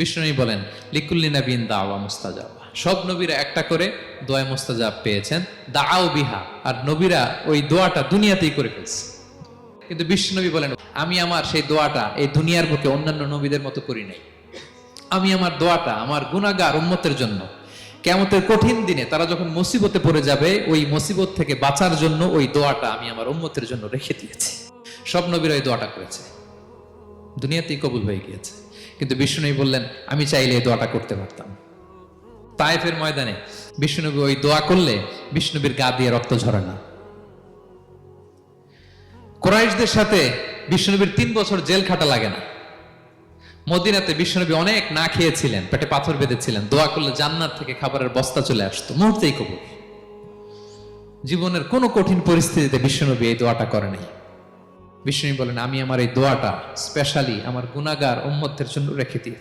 বিষ্ণু বলেন লিকুল্লি নাবিয়িন দাওয়া মুস্তাজাবা, সব নবীরা একটা করে দোয়া মুস্তাজাব পেয়েছেন। দাআও বিহা, আর নবীরা ওই দোয়াটা দুনিয়াতেই করে ফেলছে। কিন্তু বিষ্ণু বলেন আমি আমার সেই দোয়াটা এই দুনিয়ার বুকে অন্যান্য নবীদের মতো করি নাই। আমি আমার দোয়াটা আমার গুনাহগার উম্মতের জন্য, কিয়ামতের কঠিন দিনে তারা যখন মুসিবতে পড়ে যাবে ওই মুসিবত থেকে বাঁচার জন্য ওই দোয়াটা আমি আমার উম্মতের জন্য রেখে দিয়েছি। সব নবীরা এই দোয়াটা করেছে, দুনিয়াতেই কবুল হয়ে গিয়েছে। কিন্তু বিষ্ণু বললেন আমি চাইলে এই দোয়াটা করতে পারতাম। তায়েফের ময়দানে বিষ্ণুনবী ওই দোয়া করলে বিষ্ণুবীর গা দিয়ে রক্ত ঝরে না। কুরাইশদের সাথে বিষ্ণুনবীর 3 বছর জেল খাটা লাগে না। মদিনাতে বিষ্ণুনবী অনেক না খেয়েছিলেন, পেটে পাথর বেঁধেছিলেন, দোয়া করলে জান্নাত থেকে খাবারের বস্তা চলে আসতো, মুহূর্তেই কবুল। জীবনের কোনো কঠিন পরিস্থিতিতে বিষ্ণুনবী এই দোয়াটা করে নাই। বিষ্ণু বলেন আমি আমার এই দোয়াটা স্পেশালি আমার গুনাহগার উম্মতের জন্য রেখে দিয়েছি।